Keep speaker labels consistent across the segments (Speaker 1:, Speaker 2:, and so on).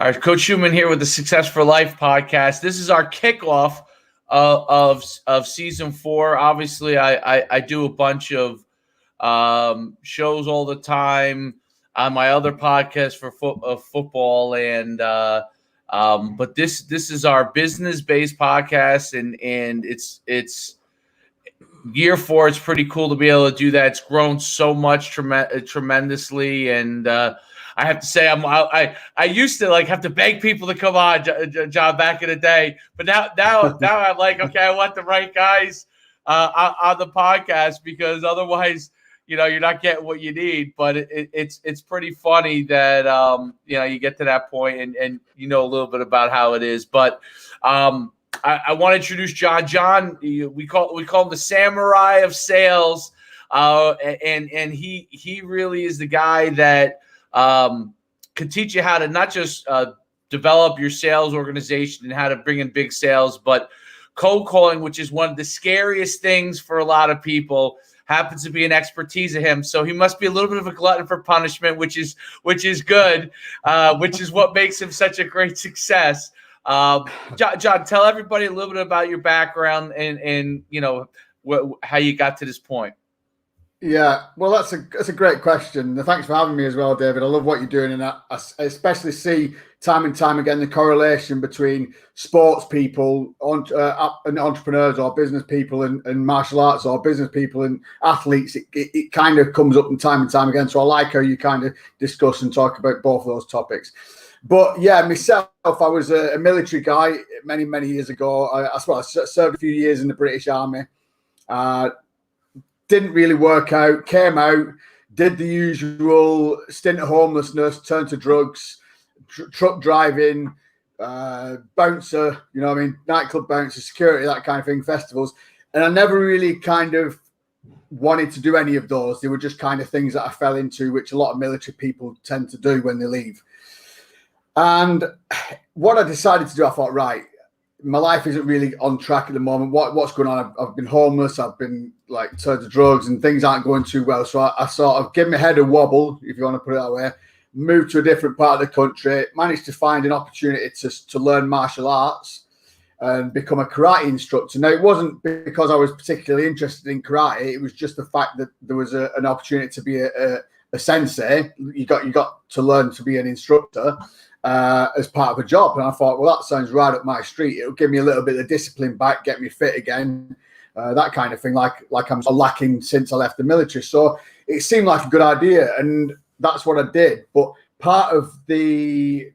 Speaker 1: All right, Coach Schuman here with the Success for Life podcast. This is our kickoff of season 4. Obviously, I do a bunch of shows all the time on my other podcast for football, and but this is our business-based podcast, and it's year 4. It's pretty cool to be able to do that. It's grown so much tremendously, and I have to say, I used to have to beg people to come on, John, back in the day, but now I'm like, okay, I want the right guys on the podcast, because otherwise, you're not getting what you need. But it's pretty funny that you get to that point and a little bit about how it is. But I want to introduce John. John, we call him the samurai of sales, and he really is the guy that can teach you how to not just develop your sales organization and how to bring in big sales, but cold calling, which is one of the scariest things for a lot of people, happens to be an expertise of him. So he must be a little bit of a glutton for punishment, which is good, which is what makes him such a great success. John, tell everybody a little bit about your background and how you got to this point.
Speaker 2: Yeah, well, that's a great question. Thanks for having me as well, David. I love what you're doing, and I especially see time and time again the correlation between sports people and entrepreneurs or business people and martial arts or business people and athletes. It kind of comes up and time again. So I like how you kind of discuss and talk about both of those topics. But yeah, myself, I was a military guy many years ago. I served a few years in the British Army. Didn't really work out, came out, did the usual stint of homelessness, turned to drugs, truck driving, bouncer, nightclub bouncer, security, that kind of thing, festivals. And I never really kind of wanted to do any of those. They were just kind of things that I fell into, which a lot of military people tend to do when they leave. And what I decided to do, I thought, right, my life isn't really on track at the moment. What's going on? I've been homeless. I've been turned to drugs, and things aren't going too well. So I sort of give my head a wobble, if you want to put it that way. Moved to a different part of the country. Managed to find an opportunity to learn martial arts and become a karate instructor. Now, it wasn't because I was particularly interested in karate. It was just the fact that there was an opportunity to be a sensei. You got to learn to be an instructor as part of a job. And I thought, well, that sounds right up my street. It'll give me a little bit of discipline back, get me fit again, that kind of thing, like I'm lacking since I left the military. So it seemed like a good idea, and that's what I did. But part of the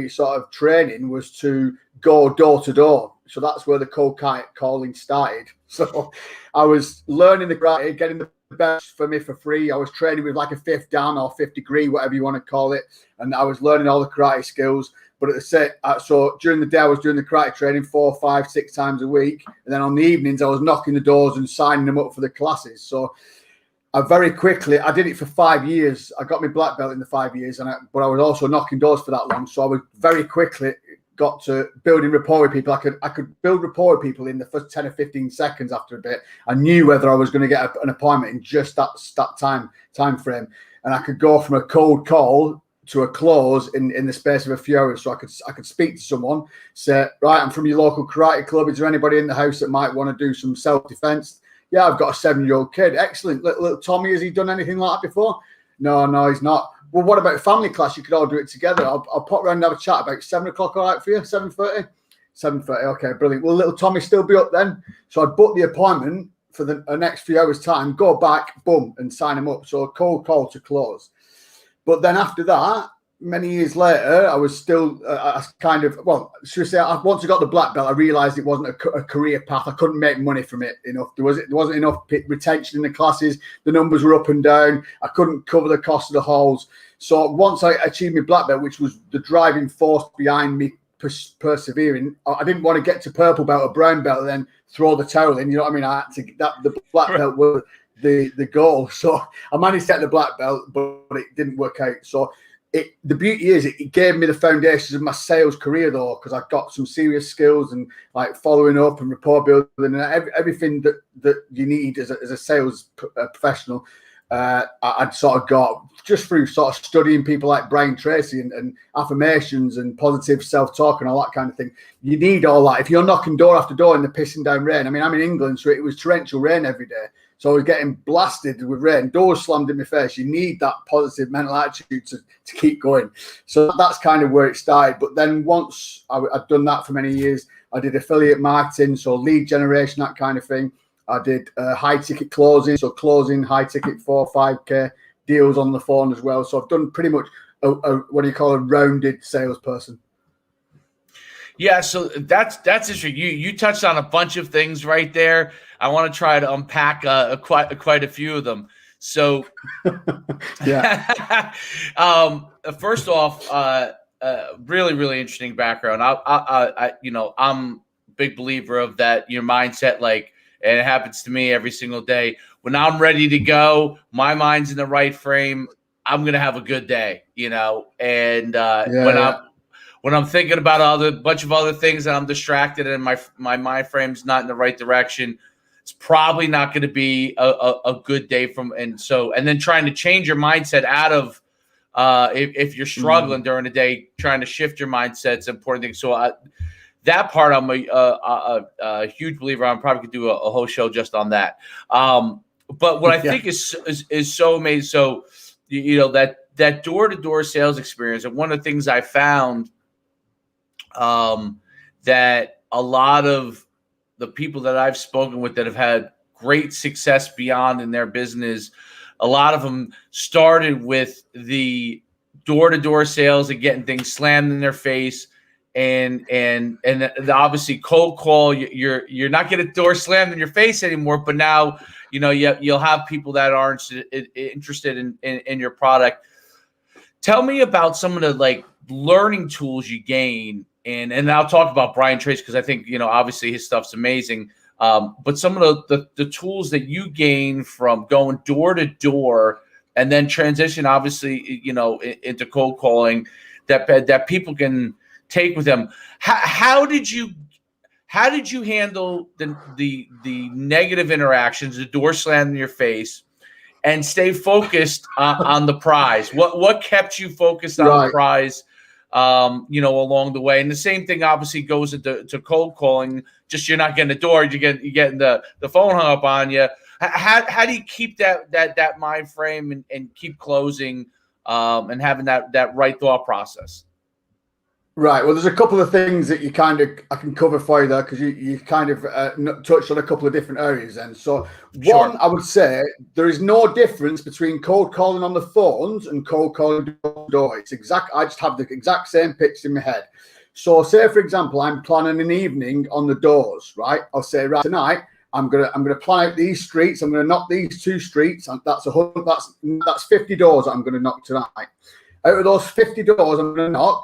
Speaker 2: sort of training was to go door to door. So that's where the cold calling started. So I was learning the karate, getting the best for me for free. I was training with like a 5th Dan or 5th degree, whatever you want to call it, and I was learning all the karate skills. But so during the day I was doing the karate training 4, 5, 6 times a week, and then on the evenings I was knocking the doors and signing them up for the classes. So I did it for 5 years. I got my black belt in the 5 years, but I was also knocking doors for that long. So I was very quickly got to building rapport with people. I could build rapport with people in the first 10 or 15 seconds. After a bit, I knew whether I was going to get an appointment in just that time frame, and I could go from a cold call to a close in the space of a few hours. So I could speak to someone, say, right, I'm from your local karate club. Is there anybody in the house that might want to do some self-defense? Yeah, I've got a 7-year-old kid. Excellent. Little Tommy, has he done anything like that before? No, he's not. Well, what about family class? You could all do it together. I'll pop around and have a chat about 7 o'clock. All right for you? 7:30? 7:30. Okay, brilliant. Will little Tommy still be up then? So I'd book the appointment for the next few hours' time, go back, boom, and sign him up. So a cold call to close. But then after that, many years later, I was still once I got the black belt, I realised it wasn't a career path. I couldn't make money from it enough. There wasn't enough retention in the classes. The numbers were up and down. I couldn't cover the cost of the halls. So once I achieved my black belt, which was the driving force behind me persevering, I didn't want to get to purple belt or brown belt and then throw the towel in. You know what I mean? I had to the black belt was the goal. So I managed to get the black belt, but it didn't work out. So the beauty is it gave me the foundations of my sales career, though, because I got some serious skills and like following up and rapport building and everything that you need as a sales professional. I'd sort of got just through sort of studying people like Brian Tracy and affirmations and positive self-talk and all that kind of thing. You need all that. If you're knocking door after door in the pissing down rain, I mean, I'm in England, so it was torrential rain every day. So I was getting blasted with rain, doors slammed in my face. You need that positive mental attitude to keep going. So that's kind of where it started. But then once I'd done that for many years, I did affiliate marketing, so lead generation, that kind of thing. I did high ticket closing, so closing high ticket 4 or 5K deals on the phone as well. So I've done pretty much what do you call a rounded salesperson.
Speaker 1: Yeah, so that's interesting. You touched on a bunch of things right there. I want to try to unpack quite a few of them. So,
Speaker 2: yeah.
Speaker 1: First off, really interesting background. I'm a big believer of that. Your mindset, like, and it happens to me every single day. When I'm ready to go, my mind's in the right frame, I'm gonna have a good day, And when I'm thinking about a bunch of other things and I'm distracted and my mind frame's not in the right direction, it's probably not going to be a good day and then trying to change your mindset out of if you're struggling during the day, trying to shift your mindset's an important thing. So that part I'm a huge believer. I'm probably could do a whole show just on that. But what I think is so amazing. So that door-to-door sales experience, and one of the things I found that a lot of the people that I've spoken with that have had great success beyond in their business, a lot of them started with the door-to-door sales and getting things slammed in their face, and obviously cold call. You're not getting a door slammed in your face anymore, but now you'll have people that aren't interested in your product. Tell me about some of the learning tools you gain. And I'll talk about Brian Tracy because I think, obviously his stuff's amazing. But some of the tools that you gain from going door to door and then transition, obviously, into cold calling that people can take with them. How did you handle the negative interactions, the door slammed in your face, and stay focused on the prize? What kept you focused on the prize? Along the way. And the same thing obviously goes to cold calling. Just you're not getting the door, you're getting the phone hung up on you. How do you keep that mind frame and keep closing and having that right thought process?
Speaker 2: Right. Well, there's a couple of things that I can cover for you there because you kind of touched on a couple of different areas. And so one, I would say there is no difference between cold calling on the phones and cold calling door. It's I just have the exact same picture in my head. So say, for example, I'm planning an evening on the doors, right? I'll say, right, tonight, I'm gonna plan out these streets. I'm gonna knock these 2 streets, and that's 50 doors that I'm gonna knock tonight. Out of those 50 doors I'm gonna knock,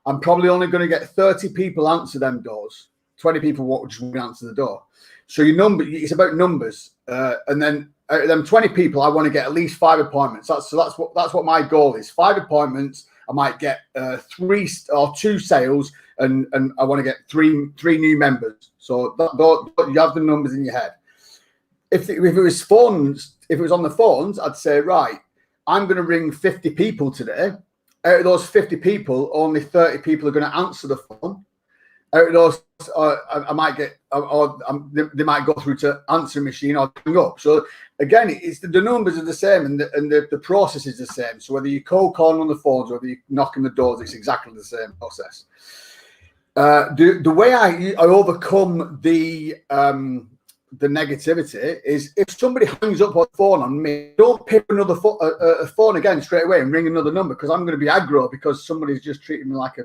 Speaker 2: I'm probably only going to get 30 people answer them doors. 20 people won't just answer the door. So it's about numbers. And then out of them 20 people, I want to get at least 5 appointments. That's what my goal is. 5 appointments. I might get 3 or 2 sales, and I want to get 3 new members. So you have the numbers in your head. If it was phones, if it was on the phones, I'd say, right, I'm going to ring 50 people today. Out of those 50 people, only 30 people are going to answer the phone. Out of those, I might get, they might go through to answering machine or hang up. So again, it's the numbers are the same and the process is the same. So whether you cold calling on the phones or whether you knocking the doors, it's exactly the same process. The way I overcome the negativity is if somebody hangs up on the phone on me, don't pick another phone again straight away and ring another number because I'm going to be aggro because somebody's just treating me like a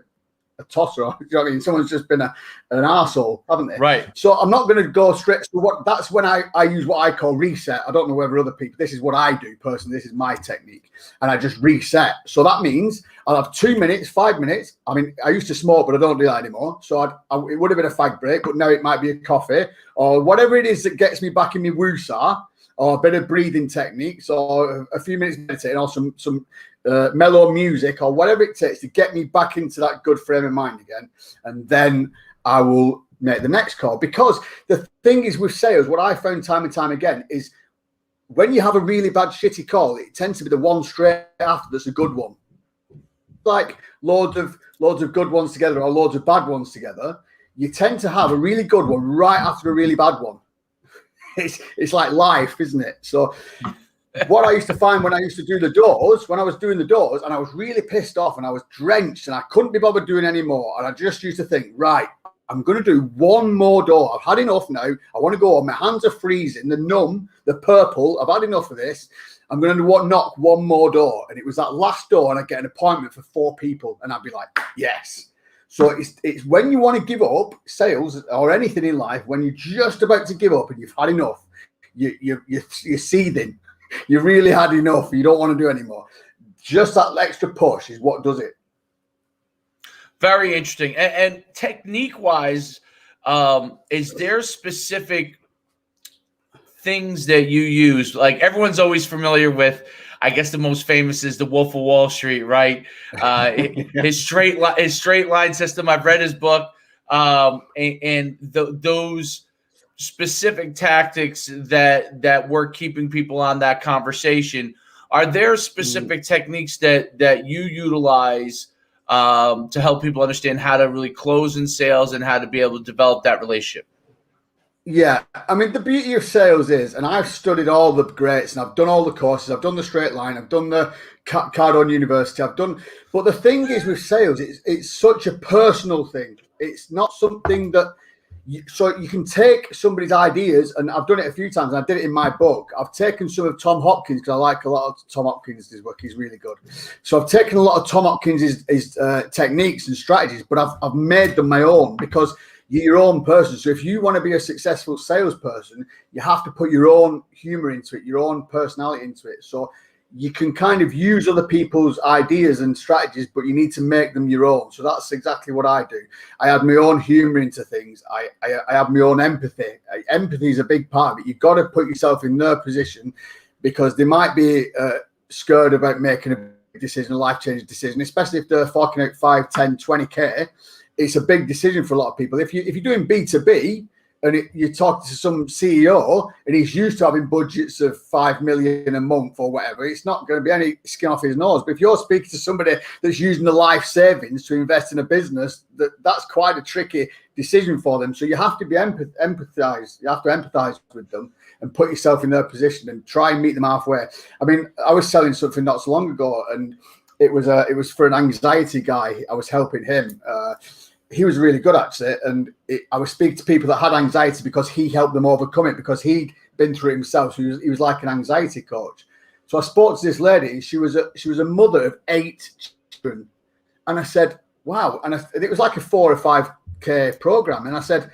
Speaker 2: tosser. You know what I mean? Someone's just been an arsehole, haven't they?
Speaker 1: Right.
Speaker 2: So I'm not going to go straight to that's when I use what I call reset. I don't know whether other people, this is what I do personally. This is my technique. And I just reset. So that means I'll have 2 minutes, 5 minutes. I mean, I used to smoke, but I don't do that anymore. So it would have been a fag break, but now it might be a coffee or whatever it is that gets me back in my woosah or a bit of breathing techniques or a few minutes meditating or some mellow music or whatever it takes to get me back into that good frame of mind again. And then I will make the next call. Because the thing is with sales, what I found time and time again is when you have a really bad, shitty call, it tends to be the one straight after that's a good one. Like loads of good ones together or loads of bad ones together. You tend to have a really good one right after a really bad one. It's like life, isn't it? So what I used to find when I used to do the doors, when I was doing the doors and I was really pissed off and I was drenched and I couldn't be bothered doing any more. And I just used to think, right, I'm going to do one more door. I've had enough now. I want to go on. My hands are freezing. The numb, the purple. I've had enough of this. I'm going to knock one more door. And it was that last door and I'd get an appointment for 4 people. And I'd be like, yes. So it's when you want to give up sales or anything in life, when you're just about to give up and you've had enough, you're seething. You really had enough. You don't want to do anymore. Just that extra push is what does it.
Speaker 1: Very interesting. And technique-wise, is there specific things that you use? Like everyone's always familiar with, I guess the most famous is the Wolf of Wall Street, right? His straight line system. I've read his book, and those specific tactics that were keeping people on that conversation. Are there specific techniques that you utilize to help people understand how to really close in sales and how to be able to develop that relationship?
Speaker 2: Yeah, I mean, the beauty of sales is, and I've studied all the greats and I've done all the courses, I've done the straight line, I've done the Cardone University, but the thing is with sales, it's such a personal thing. It's not something that, so you can take somebody's ideas, and I've done it a few times, and I did it in my book. I've taken some of Tom Hopkins, because I like a lot of Tom Hopkins' work. He's really good. So I've taken a lot of Tom Hopkins' techniques and strategies, but I've made them my own, because you're your own person. So if you want to be a successful salesperson, you have to put your own humor into it, your own personality into it. So you can kind of use other people's ideas and strategies, but you need to make them your own. So that's exactly what I do. I add my own humor into things. I have my own empathy. Empathy is a big part of it. You've got to put yourself in their position, because they might be scared about making a decision, a life-changing decision, especially if they're forking out 5, 10, 20K. It's a big decision for a lot of people. If you're doing B2B and you talk to some CEO and he's used to having budgets of 5 million a month or whatever, it's not going to be any skin off his nose. But if you're speaking to somebody that's using the life savings to invest in a business, that's quite a tricky decision for them. So you have to be empathize. You have to empathize with them and put yourself in their position and try and meet them halfway. I mean, I was selling something not so long ago, and it was for an anxiety guy. I was helping him. He was really good actually, and I was speaking to people that had anxiety because he helped them overcome it, because he'd been through it himself. So he was like an anxiety coach. So I spoke to this lady, and she was a mother of 8 children, and I said, "Wow!" And it was like a 4 or 5K program, and I said,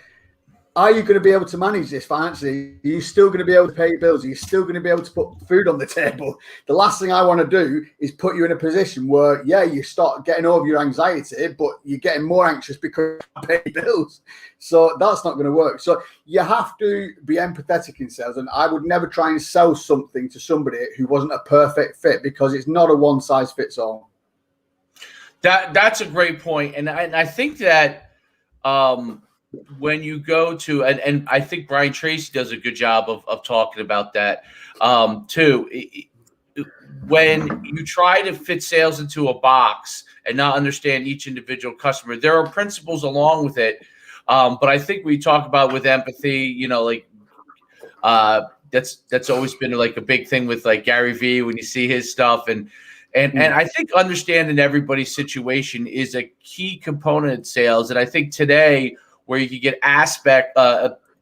Speaker 2: are you going to be able to manage this financially? Are you still going to be able to pay your bills? Are you still going to be able to put food on the table? The last thing I want to do is put you in a position where, yeah, you start getting over your anxiety, but you're getting more anxious because you pay bills. So that's not going to work. So you have to be empathetic in sales. And I would never try and sell something to somebody who wasn't a perfect fit, because it's not a one size fits all.
Speaker 1: That's a great point. And I think that when you go to, and I think Brian Tracy does a good job of talking about that too. When you try to fit sales into a box and not understand each individual customer, there are principles along with it. But I think we talk about with empathy, like that's always been like a big thing with like Gary Vee when you see his stuff. And I think understanding everybody's situation is a key component in sales. And I think today, where you can get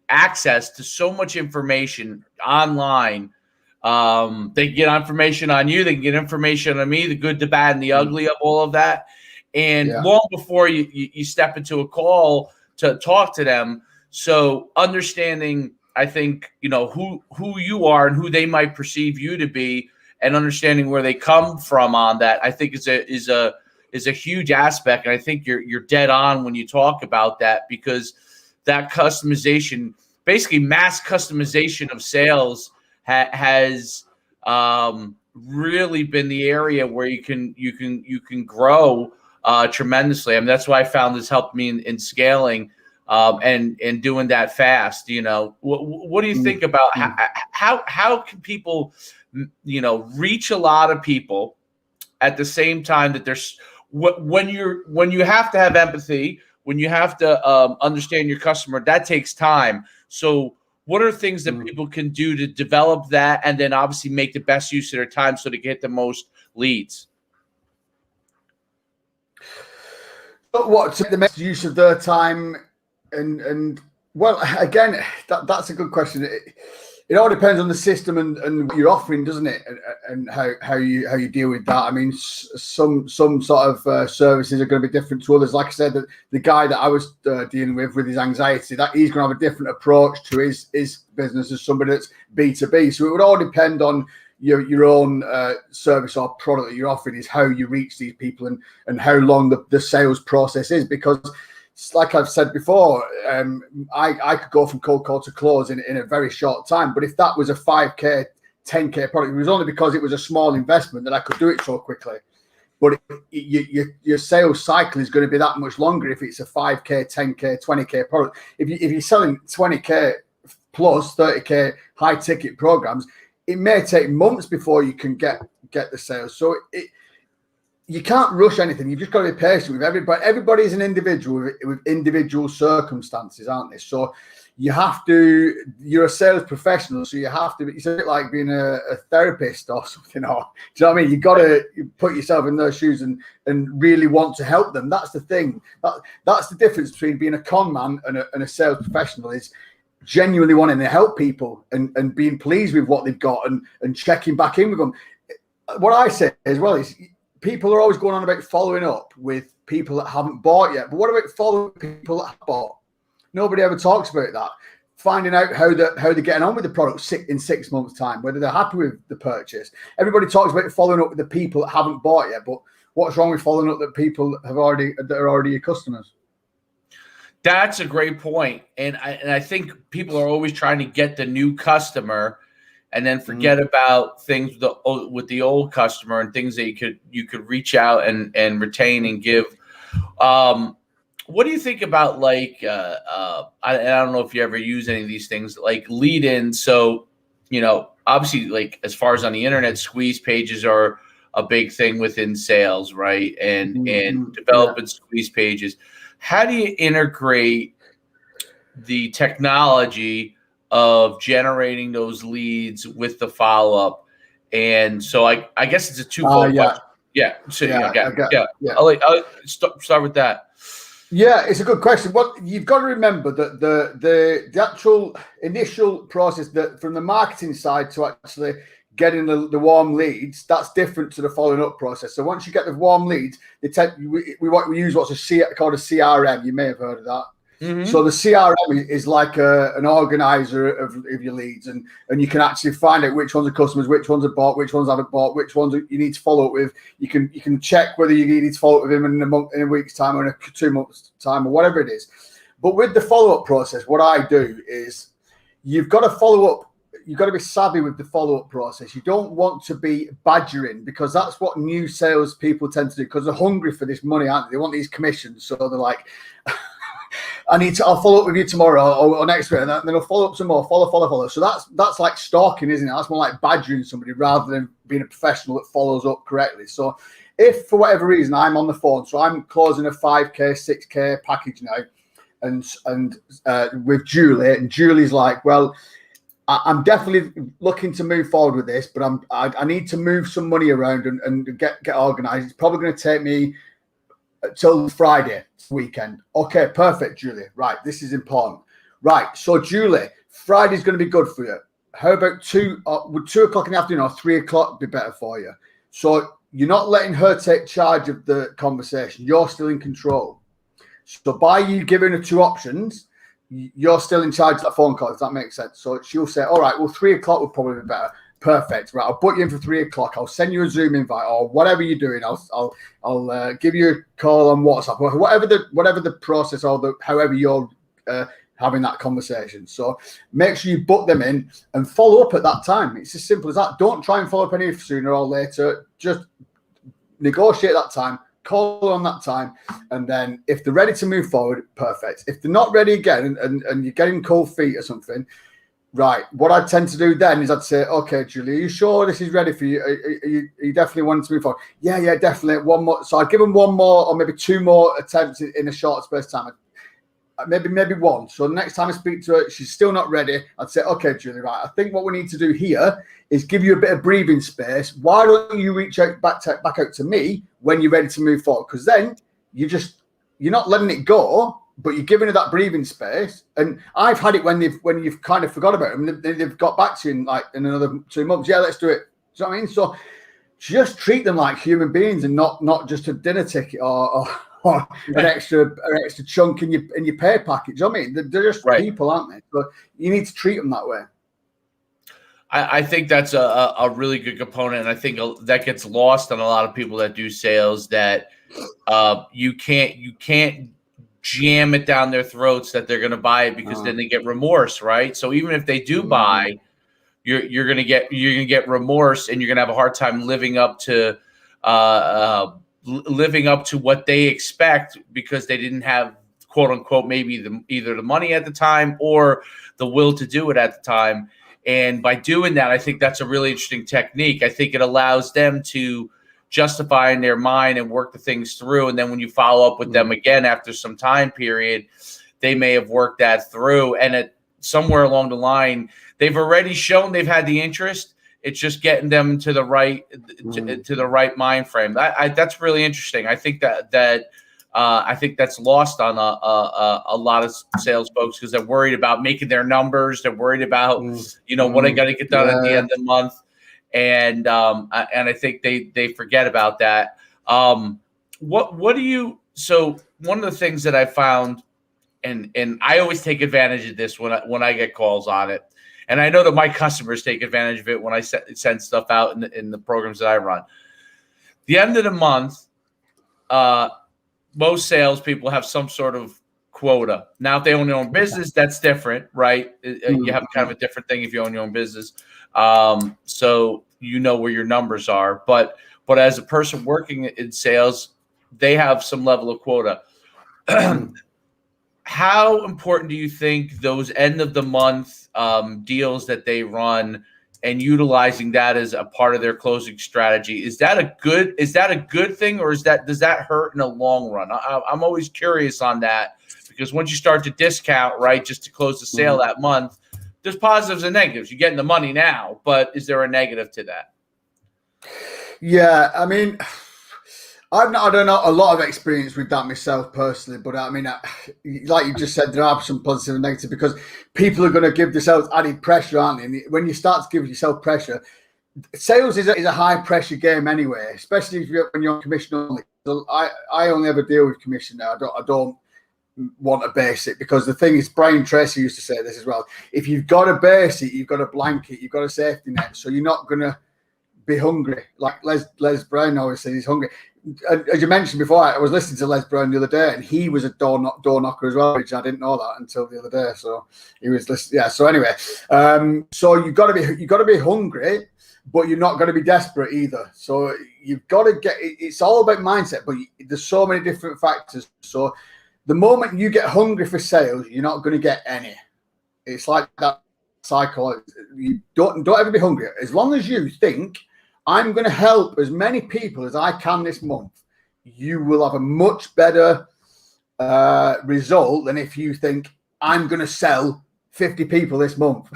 Speaker 1: access to so much information online. They can get information on you. They can get information on me, the good, the bad, and the ugly of all of that. And long before you step into a call to talk to them. So understanding, I think, who you are and who they might perceive you to be, and understanding where they come from on that, I think is a huge aspect. And I think you're dead on when you talk about that, because that customization, basically mass customization of sales has really been the area where you can grow tremendously. I mean, that's why I found this helped me in scaling and doing that fast. What do you think about how can people, reach a lot of people at the same time that there's when you have to have empathy, when you have to understand your customer, that takes time. So what are things that people can do to develop that and then obviously make the best use of their time so they get the most leads?
Speaker 2: But what's the best use of their time? And well, again, that's a good question. It all depends on the system and what you're offering, doesn't it? And how you deal with that. I mean, some sort of services are going to be different to others. Like I said, the guy that I was dealing with his anxiety, that he's going to have a different approach to his business as somebody that's B2B. So it would all depend on your own service or product that you're offering, is how you reach these people and how long the sales process is. Because like I've said before, I could go from cold call to close in a very short time. But if that was a 5K, 10K product, it was only because it was a small investment that I could do it so quickly. But your sales cycle is going to be that much longer if it's a 5K, 10K, 20K product. If you're selling 20K plus 30K high ticket programs, it may take months before you can get the sales. So you can't rush anything. You've just got to be patient with everybody. Everybody is an individual with individual circumstances, aren't they? So you're a sales professional, so you have to. It's a bit like being a therapist or something. Or, do you know what I mean? You've got to put yourself in their shoes and really want to help them. That's the thing. That's the difference between being a con man and a sales professional, is genuinely wanting to help people and being pleased with what they've got and checking back in with them. What I say as well is, people are always going on about following up with people that haven't bought yet. But what about following people that have bought? Nobody ever talks about that. Finding out how they're getting on with the product in 6 months' time, whether they're happy with the purchase. Everybody talks about following up with the people that haven't bought yet. But what's wrong with following up with people that are already your customers?
Speaker 1: That's a great point. And I think people are always trying to get the new customer and then forget about things with the old customer and things that you could reach out and retain and give. What do you think about I don't know if you ever use any of these things like lead in. So, obviously, like as far as on the internet, squeeze pages are a big thing within sales, right? And developing squeeze pages. How do you integrate the technology of generating those leads with the follow-up? And so I guess it's a twofold question. Yeah. So I'll start with that.
Speaker 2: Yeah, it's a good question. Well, you've got to remember that the actual initial process, that from the marketing side to actually getting the warm leads, that's different to the following up process. So once you get the warm leads, we use what's called a CRM. You may have heard of that. Mm-hmm. So the CRM is like an organizer of your leads, and you can actually find out which ones are customers, which ones are bought, which ones haven't bought, which ones you need to follow up with. You can check whether you need to follow up with them in a week's time or in a 2 months' time or whatever it is. But with the follow up process, what I do is you've got to follow up. You've got to be savvy with the follow-up process. You don't want to be badgering, because that's what new sales people tend to do, because they're hungry for this money, aren't they? They want these commissions. So they're like, I'll follow up with you tomorrow or next week, and then I'll follow up some more, follow. So that's like stalking, isn't it? That's more like badgering somebody rather than being a professional that follows up correctly. So if for whatever reason I'm on the phone, so I'm closing a 5K, 6K package now, and with Julie, and Julie's like, well, I'm definitely looking to move forward with this, but I need to move some money around and get organized. It's probably going to take me till Friday weekend. Okay, perfect, Julie. Right, this is important. Right, so Julie, Friday's going to be good for you. How about 2 o'clock in the afternoon or 3 o'clock be better for you? So you're not letting her take charge of the conversation. You're still in control. So by you giving her 2 options, you're still in charge of that phone call, if that makes sense. So she'll say, all right, well, 3 o'clock would probably be better. Perfect. Right, I'll put you in for 3 o'clock. I'll send you a Zoom invite or whatever you're doing. I'll give you a call on WhatsApp or whatever the process or however you're having that conversation. So make sure you book them in and follow up at that time. It's as simple as that. Don't try and follow up any sooner or later. Just negotiate that time, call on that time, and then if they're ready to move forward, perfect. If they're not ready again, and you're getting cold feet or something, right, what I tend to do then is I'd say, okay, Julie, are you sure this is ready for you? Are you definitely wanting to move forward? Yeah, definitely. One more. So I'd give them one more or maybe two more attempts in a short space of time. Maybe one. So next time I speak to her, she's still not ready. I'd say, okay, Julie, right, I think what we need to do here is give you a bit of breathing space. Why don't you reach out back out to me when you're ready to move forward? Because then you're not letting it go, but you're giving her that breathing space. And I've had it when you've kind of forgot about them. They've got back to you in another 2 months. Yeah, let's do it. Do you know what I mean? So just treat them like human beings and not just a dinner ticket or an extra chunk in your pay package. You know what I mean? They're just people, aren't they? So you need to treat them that way.
Speaker 1: I think that's a really good component, and I think that gets lost on a lot of people that do sales, that you can't jam it down their throats that they're going to buy it, because then they get remorse, right? So even if they do buy, you're going to get remorse, and you're going to have a hard time living up to what they expect, because they didn't have, quote unquote, maybe either the money at the time or the will to do it at the time. And by doing that, I think that's a really interesting technique. I think it allows them to justify in their mind and work the things through. And then when you follow up with them again after some time period, they may have worked that through. And somewhere along the line, they've already shown they've had the interest. It's just getting them to the right to the right mind frame. That's really interesting. I think I think that's lost on a lot of sales folks, because they're worried about making their numbers. They're worried about what I got to get done at the end of the month, and I think they forget about that. What do you? So one of the things that I found, and I always take advantage of this when I get calls on it. And I know that my customers take advantage of it when I send stuff out in the programs that I run. The end of the month, most salespeople have some sort of quota. Now, if they own their own business, that's different, right? You have kind of a different thing if you own your own business. So you know where your numbers are. But as a person working in sales, they have some level of quota. How important do you think those end of the month deals that they run, and utilizing that as a part of their closing strategy, is that a good thing, or does that hurt in the long run? I'm always curious on that, because once you start to discount, right, just to close the sale that month, there's positives and negatives. You're getting the money now, but is there a negative to that?
Speaker 2: Yeah, I mean, I don't know a lot of experience with that myself personally, but I mean, like you just said, there are some positive and negative, because people are going to give themselves added pressure, aren't they? And when you start to give yourself pressure, sales is a high pressure game anyway, especially when you're on commission only. So I only ever deal with commission now. I don't want a basic, because the thing is, Brian Tracy used to say this as well. If you've got a basic, you've got a blanket, you've got a safety net, so you're not going to be hungry. Like Les Brown always says, he's hungry. As you mentioned before, I was listening to Les Brown the other day, and he was a door knocker as well, which I didn't know that until the other day. So he was listening. Yeah. So anyway, so you got to be hungry, but you're not going to be desperate either. So you've got to it's all about mindset, but there's so many different factors. So the moment you get hungry for sales, you're not going to get any. It's like that cycle. You don't ever be hungry. As long as you think, I'm going to help as many people as I can this month, you will have a much better result than if you think, I'm going to sell 50 people this month.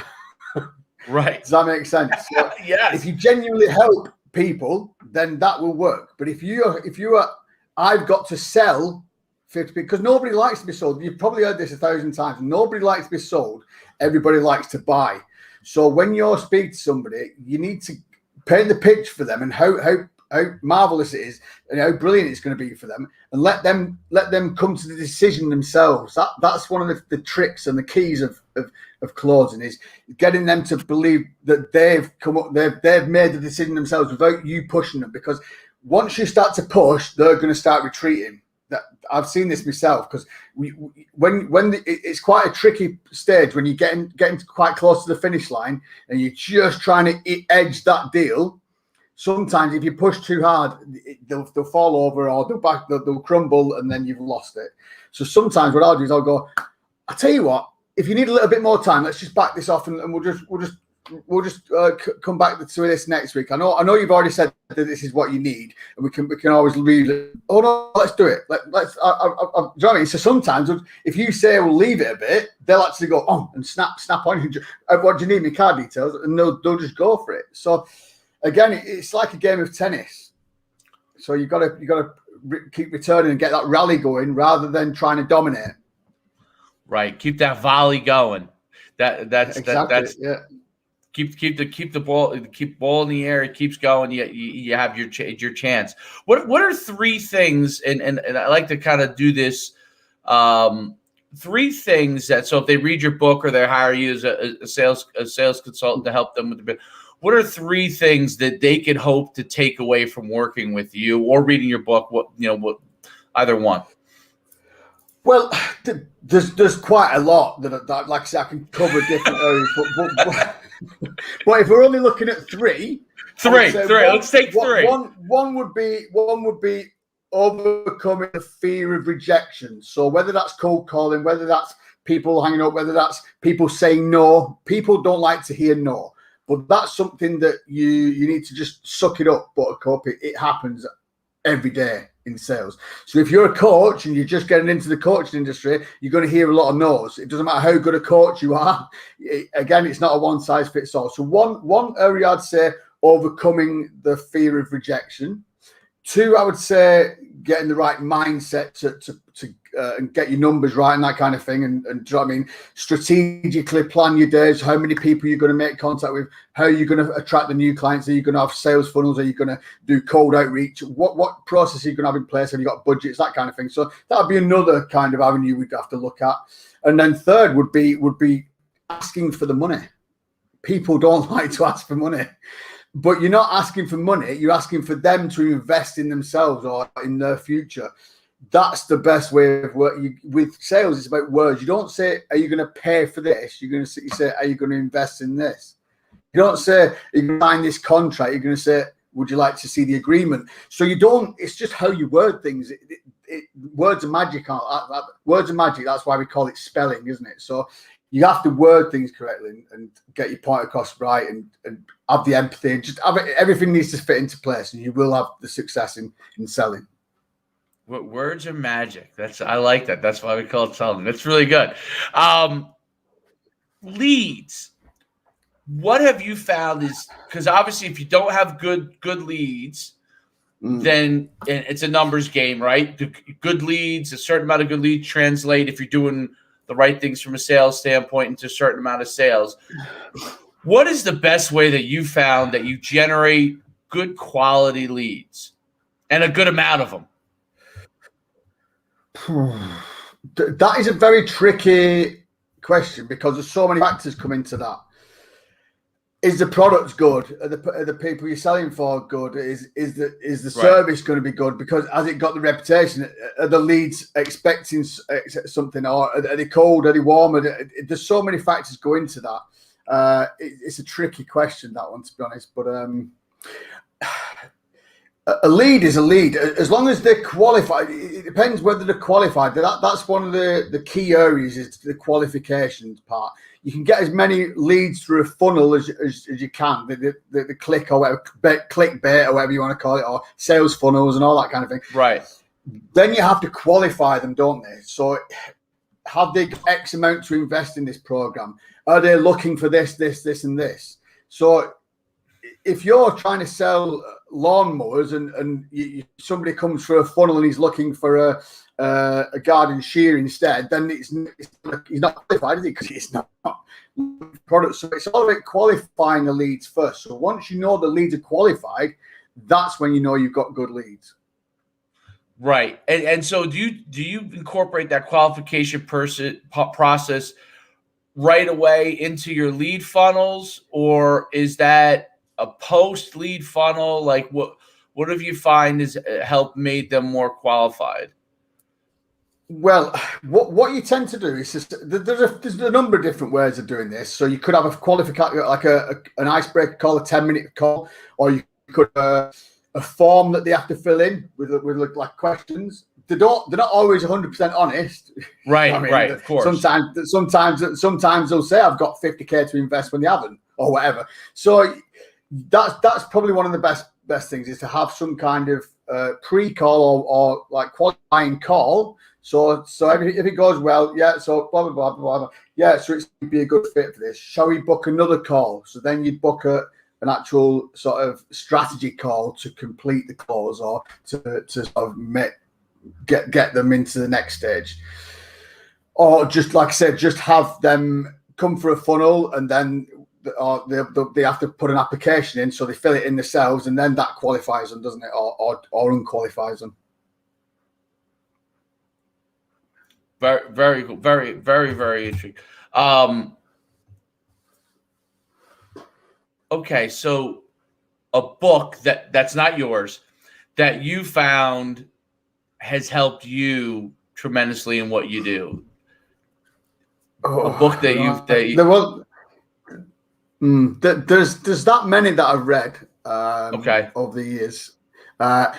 Speaker 1: Right.
Speaker 2: Does that make sense? So
Speaker 1: yes.
Speaker 2: If you genuinely help people, then that will work. But if you are, I've got to sell 50, because nobody likes to be sold. You've probably heard this 1,000 times. Nobody likes to be sold. Everybody likes to buy. So when you're speaking to somebody, you need to paint the pitch for them, and how marvelous it is and how brilliant it's going to be for them, and let them come to the decision themselves. That's one of the tricks and the keys of closing, is getting them to believe that they've made the decision themselves without you pushing them. Because once you start to push, they're going to start retreating. That I've seen this myself, because it's quite a tricky stage when you're getting quite close to the finish line and you're just trying to edge that deal. sometimes if you push too hard, they'll fall over or they'll crumble, and then you've lost it. So sometimes what I'll do is I'll go, I'll tell you what, if you need a little bit more time, let's just back this off, and we'll just come back to this next week. I know you've already said that this is what you need, and we can always leave. Oh no, let's do it. Do you know what I mean? So sometimes if you say we'll leave it a bit, they'll actually go on and snap on you. What do you need? My card details, and they'll just go for it. So again, it's like a game of tennis. So you got to keep returning and get that rally going rather than trying to dominate.
Speaker 1: Right, keep that volley going. That's
Speaker 2: yeah.
Speaker 1: Keep the ball in the air. It keeps going. You have your chance. What are three things? And I like to kind of do this. Three things that, so if they read your book or they hire you as a sales consultant to help them with the bit, what are three things that they could hope to take away from working with you or reading your book? What either one.
Speaker 2: Well, there's quite a lot that like I said, I can cover different areas, but if we're only looking at three.
Speaker 1: Let's take three.
Speaker 2: One would be overcoming the fear of rejection. So whether that's cold calling, whether that's people hanging up, whether that's people saying no, people don't like to hear no. But that's something that you need to just suck it up, buttercup. It happens every day in sales. So if you're a coach and you're just getting into the coaching industry, you're going to hear a lot of no's. It doesn't matter how good a coach you are. Again, it's not a one size fits all. So one area I'd say overcoming the fear of rejection. Two, I would say getting the right mindset to and get your numbers right and that kind of thing. And do you know what I mean? Strategically plan your days, how many people you're going to make contact with, how you're going to attract the new clients. Are you going to have sales funnels? Are you going to do cold outreach? What process are you going to have in place? Have you got budgets? That kind of thing. So that would be another kind of avenue we'd have to look at. And then third would be asking for the money. People don't like to ask for money. But you're not asking for money. You're asking for them to invest in themselves or in their future. That's the best way of working. With sales, it's about words. You don't say, are you going to pay for this? You say, are you going to invest in this? You don't say, are you going to sign this contract? You're going to say, would you like to see the agreement? So you don't, it's just how you word things. Words are magic. Words are magic. That's why we call it spelling, isn't it? So you have to word things correctly and get your point across right and have the empathy. And just have it, everything needs to fit into place, and you will have the success in selling.
Speaker 1: What words are magic? I like that. That's why we call it selling. That's really good. Leads. What have you found is, because obviously if you don't have good leads, then it's a numbers game, right? Good leads, a certain amount of good leads translate if you're doing the right things from a sales standpoint into a certain amount of sales. What is the best way that you found that you generate good quality leads and a good amount of them?
Speaker 2: That is a very tricky question because there's so many factors come into that. Is the product good? Are the people you're selling for good? Is the service going to be good? Because has it got the reputation? Are the leads expecting something, or are they cold? Are they warm? There's so many factors go into that. It's a tricky question, that one, to be honest. But a lead is a lead as long as they're qualified. It depends whether they're qualified. That's one of the key areas, is the qualifications part. You can get as many leads through a funnel as you can, the click or whatever, clickbait or whatever you want to call it, or sales funnels and all that kind of thing.
Speaker 1: Right.
Speaker 2: Then you have to qualify them, don't they? So have they got X amount to invest in this program? Are they looking for this, and this? So if you're trying to sell lawnmowers and somebody comes through a funnel and he's looking for a garden shear instead, then he's not qualified, is he? Because it's not product. So it's all about qualifying the leads first. So once you know the leads are qualified, that's when you know you've got good leads.
Speaker 1: Right. And so do you incorporate that qualification process right away into your lead funnels, or is that a post lead funnel? Like what have you find has helped made them more qualified?
Speaker 2: Well, what you tend to do is just, there's a number of different ways of doing this. So you could have a qualification, like an icebreaker call, a 10-minute call, or you could a form that they have to fill in with like questions. They're not always 100% honest.
Speaker 1: Right,
Speaker 2: I mean,
Speaker 1: right, of course.
Speaker 2: Sometimes they'll say I've got 50K to invest when they haven't, or whatever. So that's probably one of the best things, is to have some kind of pre-call or like qualifying call. So if it goes well, yeah, so blah, blah, blah, blah, blah. Yeah, so it's going to be a good fit for this. Shall we book another call? So then you'd book an actual sort of strategy call to complete the close, or to sort of get them into the next stage. Or just, like I said, just have them come for a funnel, and then they have to put an application in, so they fill it in themselves, and then that qualifies them, doesn't it, or unqualifies them.
Speaker 1: Very, very cool. Very, very, very interesting. Okay, so a book that's not yours, that you found has helped you tremendously in what you do. A book that
Speaker 2: there's that many that I've read over the years. I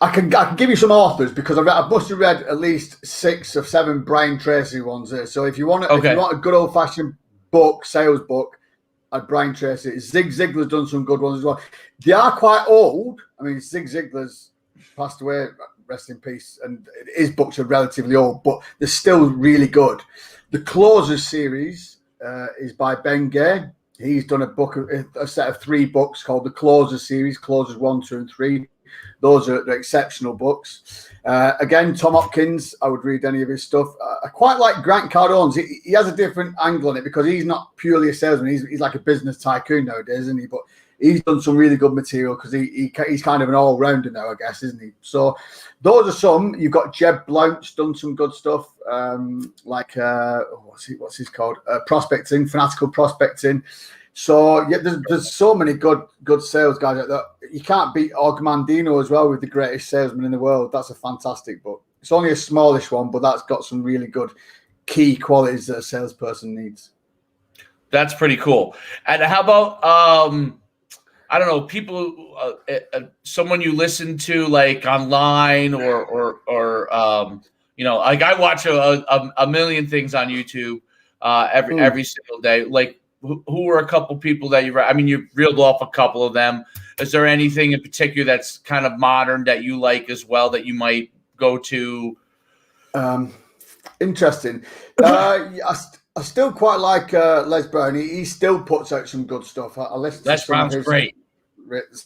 Speaker 2: can give you some authors, because I must have read at least 6 or 7 Brian Tracy ones there. So if you want a good old fashioned book, sales book, Brian Tracy. Zig Ziglar's done some good ones as well. They are quite old. I mean, Zig Ziglar's passed away, rest in peace, and his books are relatively old, but they're still really good. The Closers series is by Ben Gay. He's done a set of 3 books called the Closers series, Closers 1, 2, and 3. Those are exceptional books. Again, Tom Hopkins, I would read any of his stuff. I quite like Grant Cardone's. He has a different angle on it, because he's not purely a salesman. He's like a business tycoon nowadays, isn't he? But he's done some really good material, because he's kind of an all-rounder now, I guess, isn't he? So those are some. You've got Jeb Blount's done some good stuff, like what's his called? Prospecting, Fanatical Prospecting. So yeah, there's so many good sales guys out there. You can't beat Ogmandino as well, with The Greatest Salesman in the World. That's a fantastic book. It's only a smallish one, but that's got some really good key qualities that a salesperson needs.
Speaker 1: That's pretty cool. And how about I don't know, people, someone you listen to like online, or like I watch a million things on YouTube every single day. Like, who are a couple people that you reeled off a couple of them. Is there anything in particular that's kind of modern that you like as well, that you might go to?
Speaker 2: Interesting. I still quite like Les Brown. He still puts out some good stuff. I listen to
Speaker 1: Les Brown's great.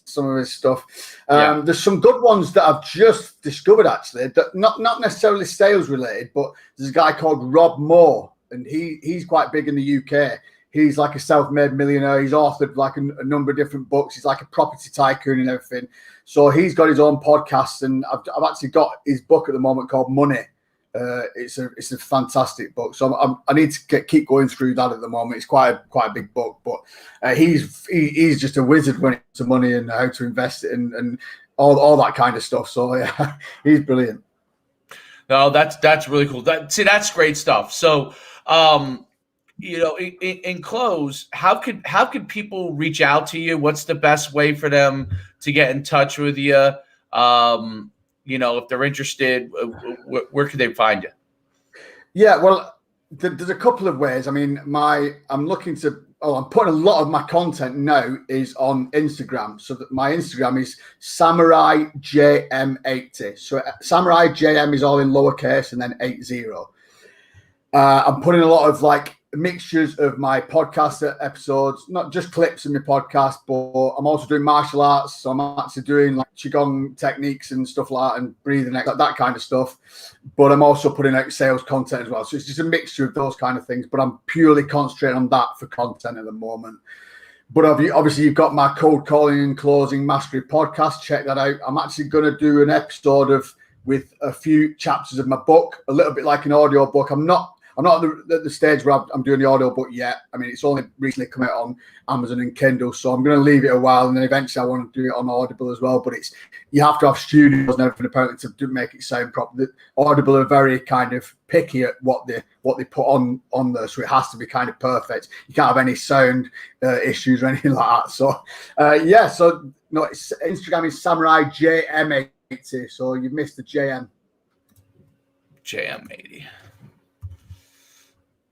Speaker 2: Some of his stuff. There's some good ones that I've just discovered, actually, that not necessarily sales related, but there's a guy called Rob Moore, and he's quite big in the UK. He's like a self-made millionaire. He's authored like a number of different books. He's like a property tycoon and everything. So he's got his own podcast, and I've actually got his book at the moment called Money. It's a fantastic book. So I need to keep going through that at the moment. It's quite a big book, but he's just a wizard when it comes to money and how to invest it and all that kind of stuff. So yeah, he's brilliant.
Speaker 1: No, that's really cool. That's great stuff. So. In close, how could people reach out to you? What's the best way for them to get in touch with you? If they're interested, where could they find you?
Speaker 2: Yeah, well, there's a couple of ways. I mean, I'm putting a lot of my content now is on Instagram. So that my Instagram is SamuraiJM80. So Samurai JM is all in lowercase and then 80. I'm putting a lot of like mixtures of my podcast episodes, not just clips in my podcast, but I'm also doing martial arts. So I'm actually doing like Qigong techniques and stuff like that, and breathing, that kind of stuff. But I'm also putting out sales content as well. So it's just a mixture of those kind of things, but I'm purely concentrating on that for content at the moment. But obviously you've got my Cold Calling and Closing Mastery podcast. Check that out. I'm actually going to do an episode with a few chapters of my book, a little bit like an audio book. I'm not at the stage where I'm doing the audiobook yet. I mean, it's only recently come out on Amazon and Kindle, so I'm going to leave it a while, and then eventually I want to do it on Audible as well. But you have to have studios and everything apparently to make it sound proper. Audible are very kind of picky at what they put on there, so it has to be kind of perfect. You can't have any sound issues or anything like that. So so no, Instagram is Samurai JM80. So you've missed the JM.
Speaker 1: JM80.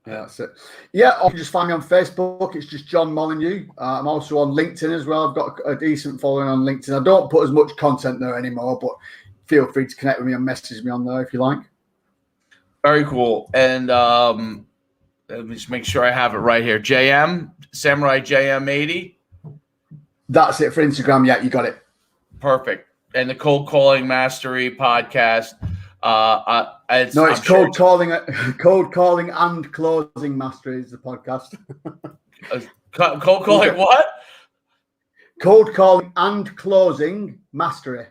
Speaker 2: Yeah, that's it. Yeah, or you can just find me on Facebook. It's just John Molyneux. I'm also on LinkedIn as well. I've got a decent following on LinkedIn. I don't put as much content there anymore, but feel free to connect with me and message me on there if you like.
Speaker 1: Very cool. And let me just make sure I have it right here. JM, Samurai JM80.
Speaker 2: That's it for Instagram. Yeah, you got it.
Speaker 1: Perfect. And the Cold Calling Mastery podcast. It's
Speaker 2: Cold Calling and Closing Mastery is the podcast.
Speaker 1: Cold Calling what?
Speaker 2: Cold Calling and Closing Mastery.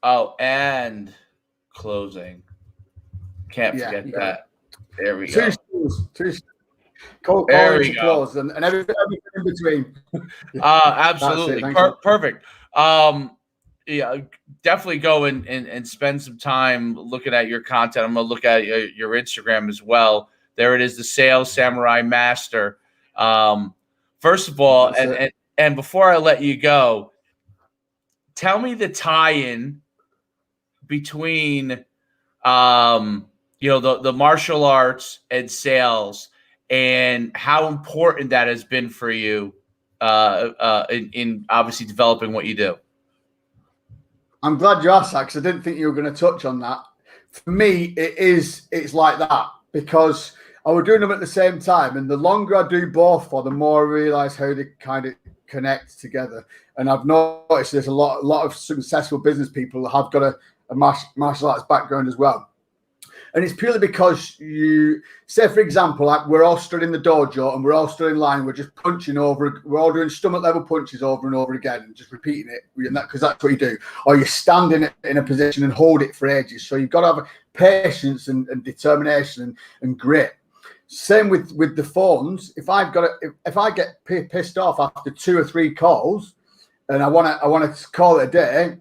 Speaker 1: Oh, and closing. Can't forget that. There we
Speaker 2: go. Two cold calling to close and everything in between.
Speaker 1: Absolutely. Perfect. Yeah, definitely go and spend some time looking at your content. I'm going to look at your Instagram as well. There it is, the Sales Samurai Master. First of all, and before I let you go, tell me the tie-in between the martial arts and sales and how important that has been for you in obviously developing what you do.
Speaker 2: I'm glad you asked that because I didn't think you were going to touch on that. For me, it's like that because I was doing them at the same time, and the longer I do both for, the more I realise how they kind of connect together. And I've noticed there's a lot of successful business people who have got a martial arts background as well. And it's purely because you say, for example, like we're all stood in the dojo and we're all stood in line. We're just punching over. We're all doing stomach level punches over and over again and just repeating it because that's what you do. Or you stand in a position and hold it for ages. So you've got to have patience and determination and grit. Same with the phones. If I get pissed off after 2 or 3 calls and I want to call it a day,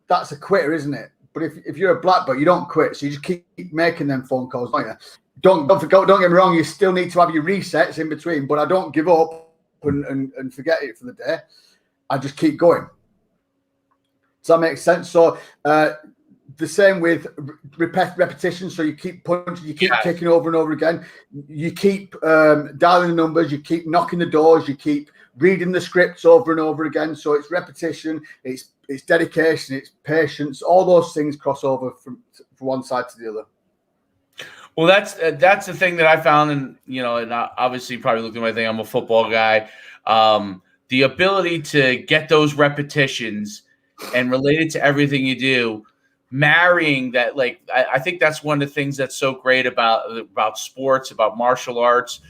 Speaker 2: that's a quitter, isn't it? But if you're a black belt, you don't quit. So you just keep making them phone calls, don't you? Don't get me wrong. You still need to have your resets in between, but I don't give up and forget it for the day. I just keep going. Does that make sense? So the same with repetition. So you keep punching, you keep kicking over and over again. You keep dialing the numbers. You keep knocking the doors. You keep reading the scripts over and over again. So it's repetition. It's dedication, it's patience, all those things cross over from one side to the other.
Speaker 1: Well, that's the thing that I found, and obviously you probably looked at my thing. I'm a football guy. The ability to get those repetitions and relate it to everything you do, marrying that, like I think that's one of the things that's so great about sports, about martial arts.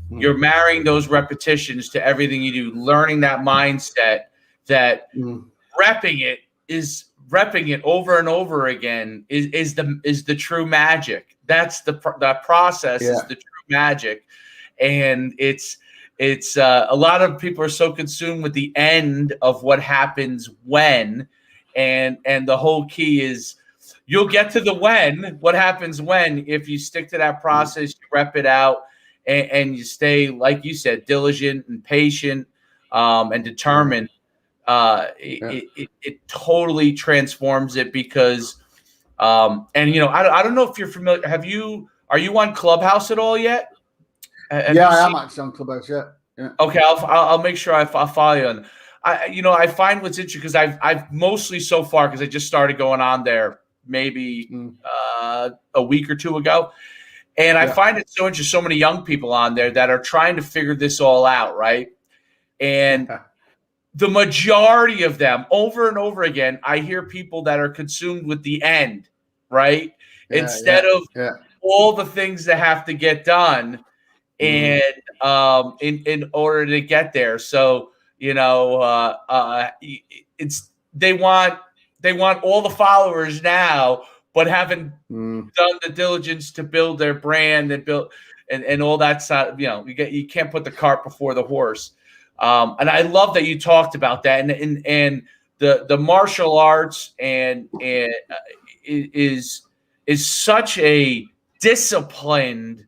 Speaker 1: You're marrying those repetitions to everything you do, learning that mindset. That repping it over and over again is the true magic. That's that process is the true magic, and it's a lot of people are so consumed with the end of what happens when, and the whole key is you'll get to the what happens when if you stick to that process, you rep it out, and you stay, like you said, diligent and patient and determined. It totally transforms it because I don't know if you're familiar. Are you on Clubhouse at all yet?
Speaker 2: I am actually on Clubhouse. Yeah.
Speaker 1: Okay, I'll make sure I follow you on. I find what's interesting because I've mostly so far because I just started going on there maybe a week or 2 ago, and I find it so interesting. So many young people on there that are trying to figure this all out, right? And the majority of them, over and over again, I hear people that are consumed with the end, right? Instead of all the things that have to get done, and in order to get there. So it's they want all the followers now, but haven't done the diligence to build their brand and all that side. You can't put the cart before the horse. And I love that you talked about that, and the martial arts and is such a disciplined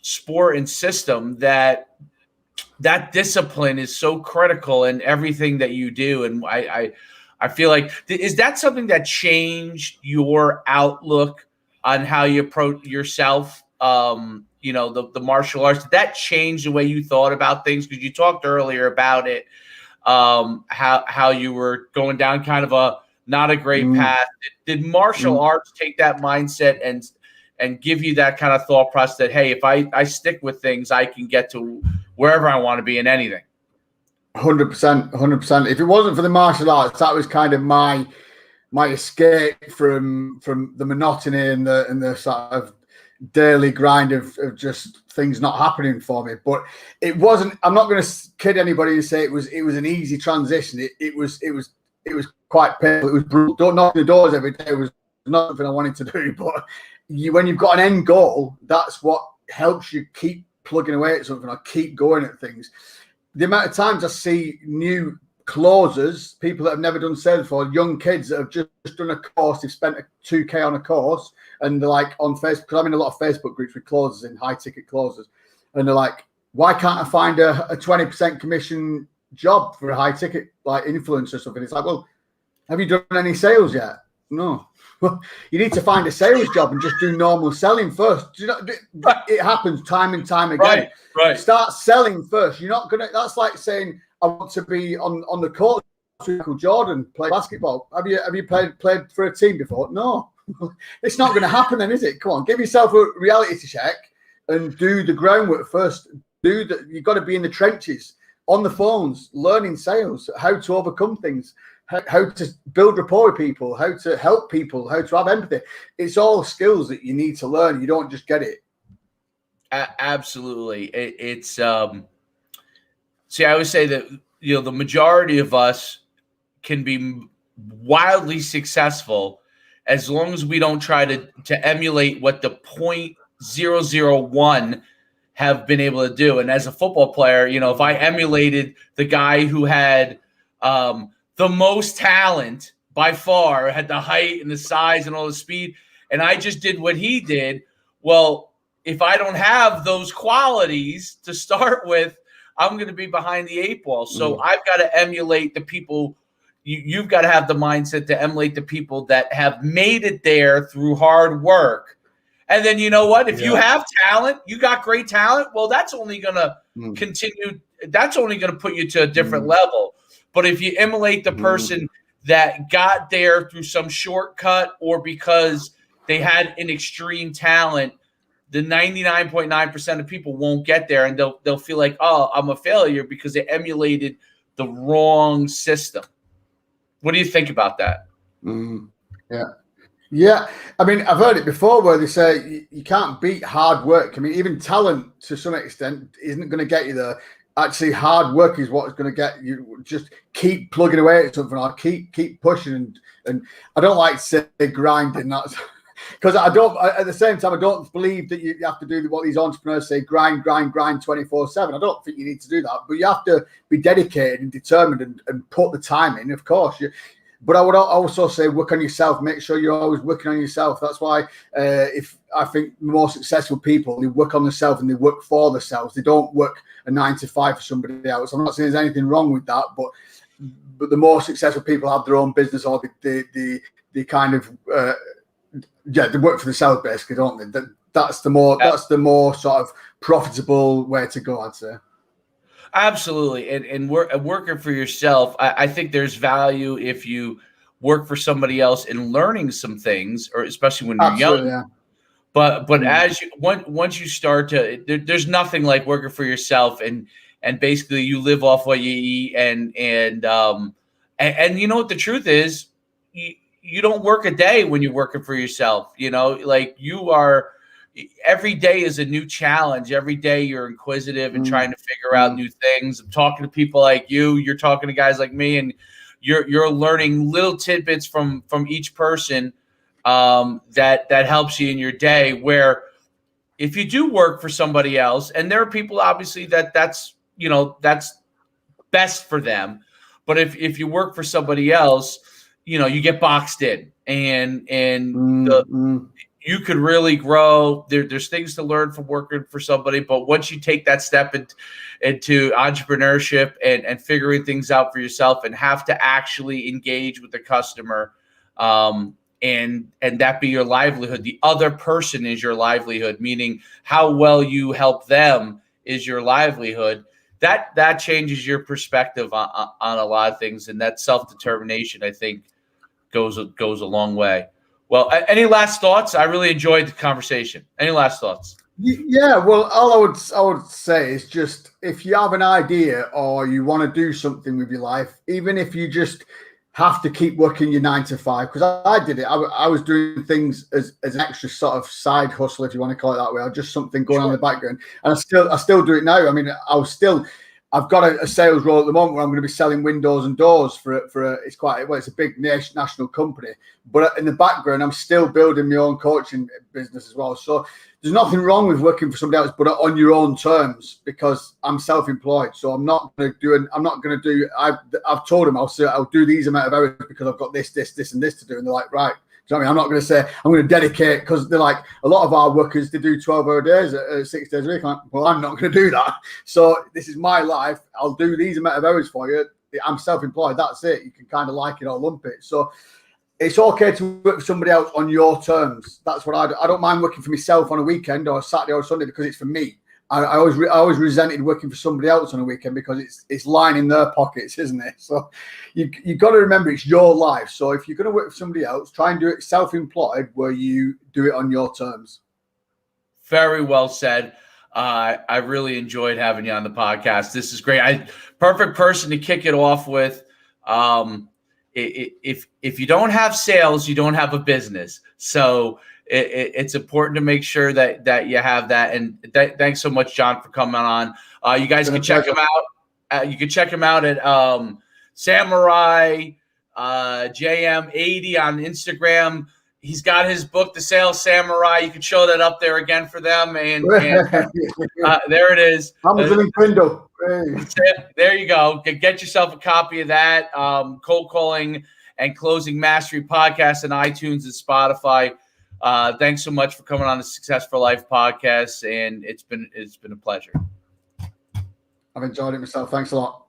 Speaker 1: sport and system that discipline is so critical in everything that you do. And I feel like, is that something that changed your outlook on how you approach yourself? The martial arts, did that change the way you thought about things? Because you talked earlier about it, how you were going down kind of a not a great path. Did martial arts take that mindset and give you that kind of thought process that, hey, if I stick with things, I can get to wherever I want to be in anything?
Speaker 2: 100%. If it wasn't for the martial arts, that was kind of my escape from the monotony and the sort of daily grind of just things not happening for me. But it wasn't. I'm not going to kid anybody and say it was an easy transition. It was quite painful. It was brutal. Don't knock the doors every day. It was not something I wanted to do. But when you've got an end goal, that's what helps you keep plugging away at something or keep going at things. The amount of times I see new closers, people that have never done sales before, young kids that have just done a course, they've spent $2,000 on a course, and they're like on Facebook, because I'm in a lot of Facebook groups with closers and high ticket closers, and they're like, why can't I find a 20% commission job for a high ticket like influencer or something? It's like, well, have you done any sales yet? No. You need to find a sales job and just do normal selling first. It happens time and time again.
Speaker 1: Right.
Speaker 2: Start selling first. You're not gonna. That's like saying I want to be on the court with Michael Jordan, play basketball. Have you played for a team before? No. It's not going to happen then, is it? Come on, give yourself a reality check and do the groundwork first. You've got to be in the trenches, on the phones, learning sales, how to overcome things, how to build rapport with people, how to help people, how to have empathy. It's all skills that you need to learn. You don't just get it.
Speaker 1: Absolutely. See, I would say that, the majority of us can be wildly successful as long as we don't try to emulate what the 0.001 have been able to do. And as a football player, if I emulated the guy who had the most talent by far, had the height and the size and all the speed, and I just did what he did, well, if I don't have those qualities to start with, I'm going to be behind the eight ball. So I've got to emulate the people. You've got to have the mindset to emulate the people that have made it there through hard work. And then, you know what? If you have talent, you got great talent, well, that's only going to continue. That's only going to put you to a different level. But if you emulate the person that got there through some shortcut or because they had an extreme talent, the 99.9% of people won't get there, and they'll feel like, oh, I'm a failure because they emulated the wrong system. What do you think about that?
Speaker 2: Yeah. I mean, I've heard it before where they say you can't beat hard work. I mean, even talent to some extent isn't going to get you there. Actually, hard work is what's going to get you. Just keep plugging away at something or keep pushing. And I don't like to say grinding. That's because I don't. At the same time, I don't believe that you have to do what these entrepreneurs say: grind 24/7. I don't think you need to do that, but you have to be dedicated and determined and put the time in. Of course, but I would also say work on yourself. Make sure you're always working on yourself. That's why if I think the more successful people, they work on themselves and they work for themselves. They don't work a 9 to 5 for somebody else. I'm not saying there's anything wrong with that, but the more successful people have their own business or the kind of they work for themselves basically, don't they? That's the more sort of profitable way to go, I'd say.
Speaker 1: Absolutely. And working for yourself, I think there's value if you work for somebody else in learning some things, or especially when you're young. Yeah. But as once you start to, there's nothing like working for yourself, and basically you live off what you eat, and you know what the truth is, you don't work a day when you're working for yourself. Like you are. Every day is a new challenge. Every day you're inquisitive and trying to figure out new things. I'm talking to people like you. You're talking to guys like me, and you're learning little tidbits from each person that helps you in your day. Where if you do work for somebody else, and there are people obviously that's best for them, but if you work for somebody else, you get boxed in, and you could really grow. There's things to learn from working for somebody, but once you take that step into entrepreneurship and figuring things out for yourself, and have to actually engage with the customer, and that be your livelihood. The other person is your livelihood, meaning how well you help them is your livelihood. That changes your perspective on a lot of things, and that self-determination, I think, goes a long way. Well, any last thoughts? I really enjoyed the conversation. Any last thoughts?
Speaker 2: Yeah, well, all I would say is just, if you have an idea or you want to do something with your life, even if you just have to keep working your 9 to 5, because I did it. I was doing things as an extra sort of side hustle, if you want to call it that way, or just something going on in the background. And I still do it now. I mean, I've got a sales role at the moment where I'm going to be selling windows and doors for it's a big national company. But in the background, I'm still building my own coaching business as well. So there's nothing wrong with working for somebody else, but on your own terms, because I'm self-employed. So I'm not going to do. I've told them I'll do these amount of hours because I've got this, and this to do. And they're like, right. Do you know what I mean? I'm not going to say I'm going to dedicate, because they're like, a lot of our workers, they do 12-hour days, 6 days a week. I'm like, well, I'm not going to do that. So this is my life. I'll do these amount of hours for you. I'm self-employed. That's it. You can kind of like it or lump it. So it's okay to work for somebody else on your terms. That's what I do. I don't mind working for myself on a weekend or a Saturday or a Sunday, because it's for me. I always resented working for somebody else on a weekend, because it's lining their pockets, isn't it? So you got to remember, it's your life. So if you're going to work for somebody else, try and do it self-employed, where you do it on your terms. Very well said.
Speaker 1: I really enjoyed having you on the podcast. This is great. Perfect person to kick it off with. If you don't have sales, you don't have a business. So it's important to make sure that you have that. And thanks so much, John, for coming on. You guys can check him out. You can check him out at Samurai JM80 on Instagram. He's got his book, The Sales Samurai. You can show that up there again for them. And there it is.
Speaker 2: Amazon and Kindle.
Speaker 1: There you go. Get yourself a copy of that. Cold Calling and Closing Mastery podcast on iTunes and Spotify. Thanks so much for coming on the Success for Life podcast, and it's been a pleasure.
Speaker 2: I've enjoyed it myself. Thanks a lot.